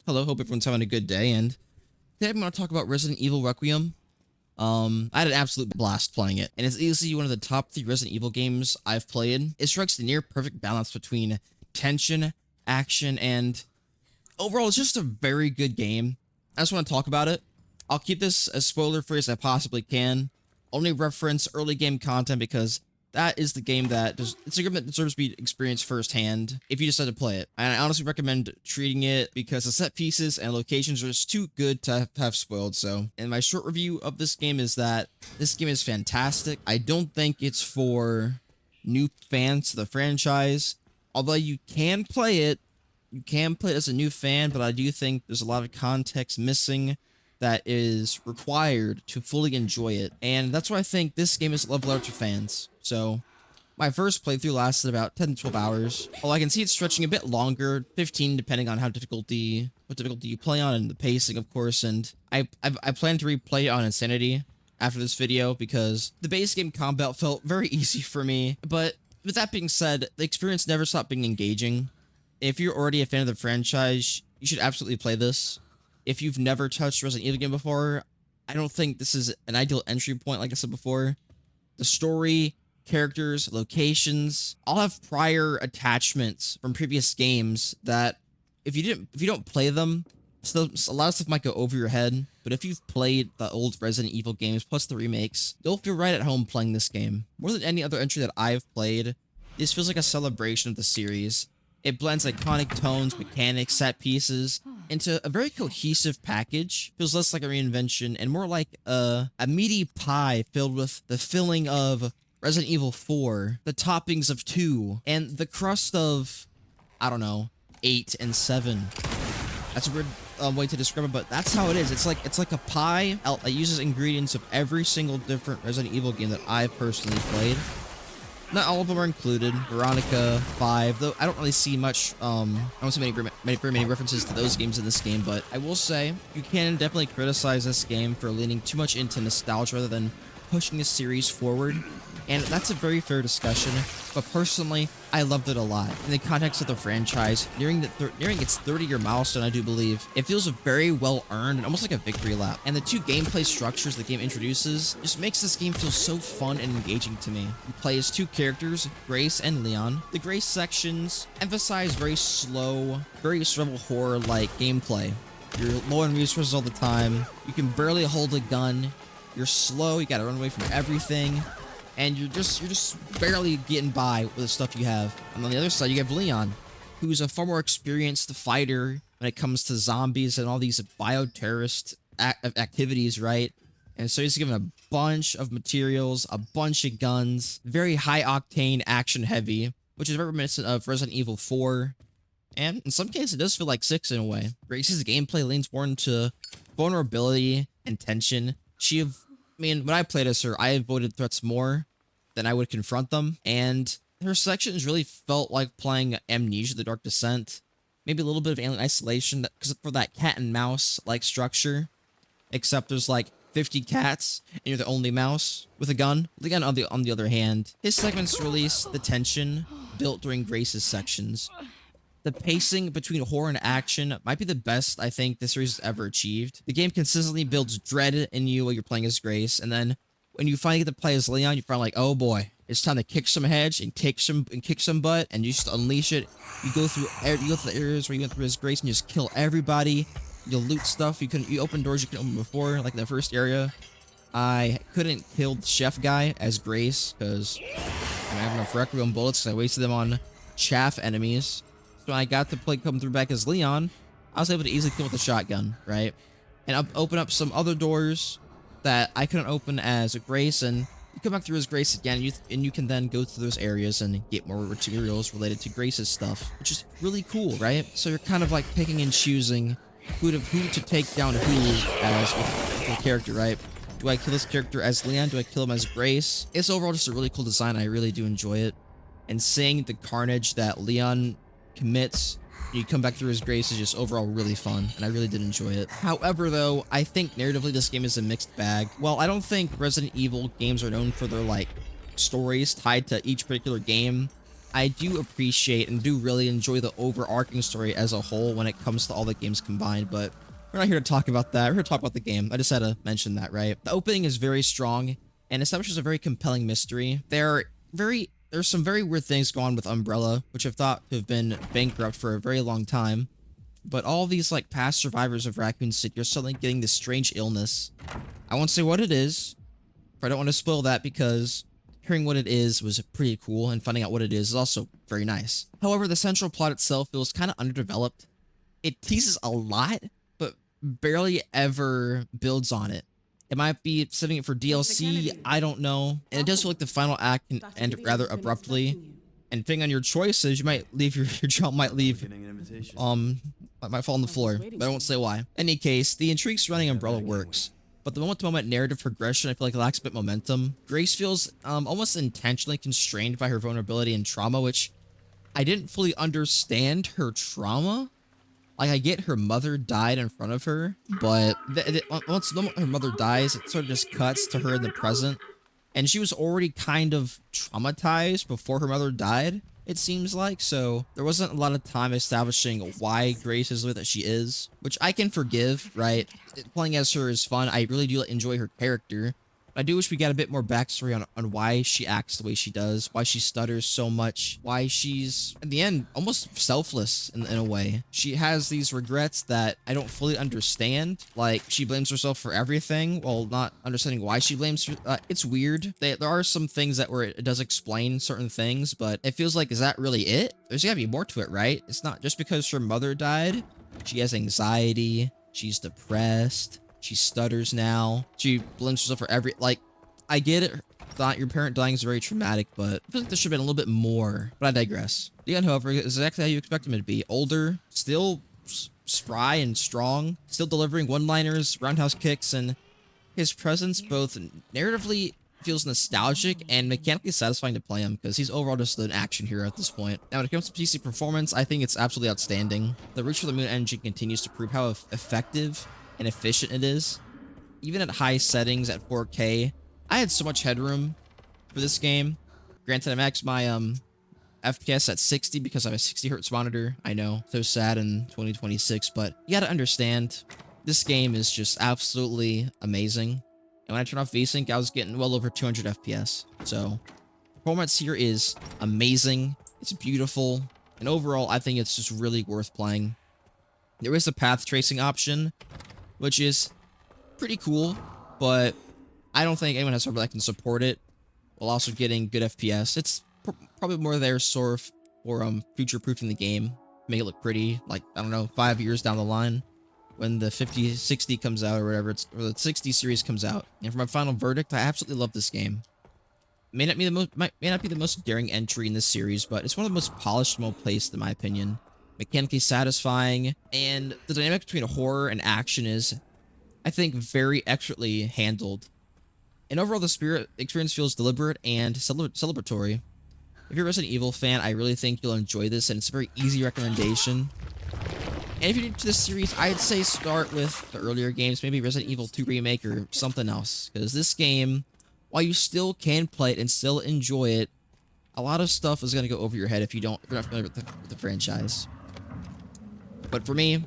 Hello, hope everyone's having a good day, and today I'm going to talk about Resident Evil Requiem. I had an absolute blast playing it, and it's easily one of the top 3 Resident Evil games I've played. It strikes the near perfect balance between tension, action, and overall, it's just a very good game. I just want to talk about it. I'll keep this as spoiler-free as I possibly can. Only reference early game content because that is the game it's a game that deserves to be experienced firsthand if you decide to play it. And I honestly recommend treating it because the set pieces and locations are just too good to have spoiled. So, and my short review of this game is that this game is fantastic. I don't think it's for new fans to the franchise, although you can play it. You can play it as a new fan, but I do think there's a lot of context missing that is required to fully enjoy it. And that's why I think this game is level up to fans. So my first playthrough lasted about 10 to 12 hours. Well, I can see it's stretching a bit longer, 15 depending on what difficulty you play on and the pacing, of course. And I plan to replay it on Insanity after this video because the base game combat felt very easy for me. But with that being said, the experience never stopped being engaging. If you're already a fan of the franchise, you should absolutely play this. If you've never touched Resident Evil game before, I don't think this is an ideal entry point, like I said before. The story, characters, locations, all have prior attachments from previous games that if you don't play them, so a lot of stuff might go over your head. But if you've played the old Resident Evil games plus the remakes, you'll feel right at home playing this game. More than any other entry that I've played, this feels like a celebration of the series. It blends iconic tones, mechanics, set pieces into a very cohesive package. Feels less like a reinvention and more like a meaty pie filled with the filling of Resident Evil 4, the toppings of 2, and the crust of, I don't know, 8 and 7. That's a weird way to describe it, but that's how it is. It's like a pie that uses ingredients of every single different Resident Evil game that I've personally played. Not all of them are included. Veronica 5, though I don't really see much, I don't see many references to those games in this game, but I will say, you can definitely criticize this game for leaning too much into nostalgia rather than pushing the series forward, and that's a very fair discussion, but personally, I loved it a lot. In the context of the franchise, nearing its 30-year milestone, I do believe, it feels very well earned and almost like a victory lap. And the 2 gameplay structures the game introduces just makes this game feel so fun and engaging to me. You play as 2 characters, Grace and Leon. The Grace sections emphasize very slow, very survival horror-like gameplay. You're low on resources all the time. You can barely hold a gun. You're slow. You gotta run away from everything. And you're just barely getting by with the stuff you have. And on the other side, you have Leon, who's a far more experienced fighter when it comes to zombies and all these bioterrorist activities, right? And so he's given a bunch of materials, a bunch of guns, very high-octane, action-heavy, which is very reminiscent of Resident Evil 4. And in some cases, it does feel like 6 in a way. Grace's gameplay leans more into vulnerability and tension. When I played as her, I avoided threats more than I would confront them, and her sections really felt like playing Amnesia: The Dark Descent. Maybe a little bit of Alien Isolation, because for that cat and mouse-like structure, except there's like 50 cats, and you're the only mouse with a gun. Leon, on the other hand, his segments release the tension built during Grace's sections. The pacing between horror and action might be the best I think this series has ever achieved. The game consistently builds dread in you while you're playing as Grace, and then when you finally get to play as Leon, you're probably like, oh boy, it's time to kick some heads and kick some butt, and you just unleash it. You go through the areas where you went through as Grace and you just kill everybody. You'll loot stuff. You open doors you couldn't open before, like in the first area. I couldn't kill the chef guy as Grace because I don't have enough Requiem bullets because I wasted them on chaff enemies. When I got to come through back as Leon, I was able to easily kill with a shotgun, right? And open up some other doors that I couldn't open as Grace, and you come back through as Grace again, and you can then go through those areas and get more materials related to Grace's stuff, which is really cool, right? So you're kind of like picking and choosing who to take down who as with the character, right? Do I kill this character as Leon? Do I kill him as Grace? It's overall just a really cool design. I really do enjoy it. And seeing the carnage that Leon commits, you come back through his Grace is just overall really fun, and I really did enjoy it. However, though, I think narratively this game is a mixed bag. While I don't think Resident Evil games are known for their, like, stories tied to each particular game, I do appreciate and do really enjoy the overarching story as a whole when it comes to all the games combined, but we're not here to talk about that. We're here to talk about the game. I just had to mention that, right? The opening is very strong and establishes a very compelling mystery. There's some very weird things going on with Umbrella, which I've thought have been bankrupt for a very long time. But all these like past survivors of Raccoon City are suddenly getting this strange illness. I won't say what it is, but I don't want to spoil that because hearing what it is was pretty cool, and finding out what it is also very nice. However, the central plot itself feels kind of underdeveloped. It teases a lot, but barely ever builds on it. It might be saving it for DLC, I don't know. And it does feel like the final act can end rather abruptly. And depending on your choices, you might leave your jaw might leave might fall on the floor, but I won't say why. In any case, the intrigue surrounding Umbrella works, but the moment-to-moment narrative progression I feel like lacks a bit momentum. Grace feels almost intentionally constrained by her vulnerability and trauma, which I didn't fully understand her trauma. Like, I get her mother died in front of her, but once her mother dies, it sort of just cuts to her in the present. And she was already kind of traumatized before her mother died, it seems like. So there wasn't a lot of time establishing why Grace is the way that she is, which I can forgive, right? Playing as her is fun. I really do enjoy her character. I do wish we got a bit more backstory on why she acts the way she does, why she stutters so much, why she's, in the end, almost selfless in a way. She has these regrets that I don't fully understand. Like, she blames herself for everything while not understanding why she blames her. It's weird. There are some things that where it does explain certain things, but it feels like, is that really it? There's gotta be more to it, right? It's not just because her mother died. She has anxiety. She's depressed. She stutters now. She blames herself for like, I get it. Your parent dying is very traumatic, but I feel like there should have been a little bit more. But I digress. Leon, however, is exactly how you expect him to be. Older, still spry and strong, still delivering one-liners, roundhouse kicks, and his presence both narratively feels nostalgic and mechanically satisfying to play him because he's overall just an action hero at this point. Now, when it comes to PC performance, I think it's absolutely outstanding. The Reach for the Moon engine continues to prove how effective and efficient it is. Even at high settings at 4K, I had so much headroom for this game. Granted, I maxed my FPS at 60 because I have a 60 hertz monitor. I know, so sad in 2026, but you gotta understand, this game is just absolutely amazing. And when I turned off VSync, I was getting well over 200 FPS. So, performance here is amazing. It's beautiful. And overall, I think it's just really worth playing. There is a path tracing option, which is pretty cool, but I don't think anyone has hardware that can support it while also getting good FPS. It's probably more there sort of for future-proofing the game, make it look pretty, like, I don't know, 5 years down the line when the 5060 comes out or whatever, or the 60 series comes out. And for my final verdict, I absolutely love this game. May not be the most daring entry in this series, but it's one of the most polished and well-placed in my opinion. Mechanically satisfying, and the dynamic between horror and action is, I think, very expertly handled. And overall, the experience feels deliberate and celebratory. If you're a Resident Evil fan, I really think you'll enjoy this, and it's a very easy recommendation. And if you're new to this series, I'd say start with the earlier games, maybe Resident Evil 2 Remake or something else. Because this game, while you still can play it and still enjoy it, a lot of stuff is going to go over your head if you're not familiar with the franchise. But for me,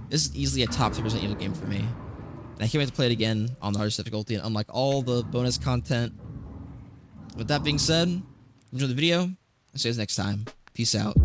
this is easily a top 3 Resident Evil game for me. And I can't wait to play it again on the hardest difficulty and unlock all the bonus content. With that being said, enjoy the video. I'll see you guys next time. Peace out.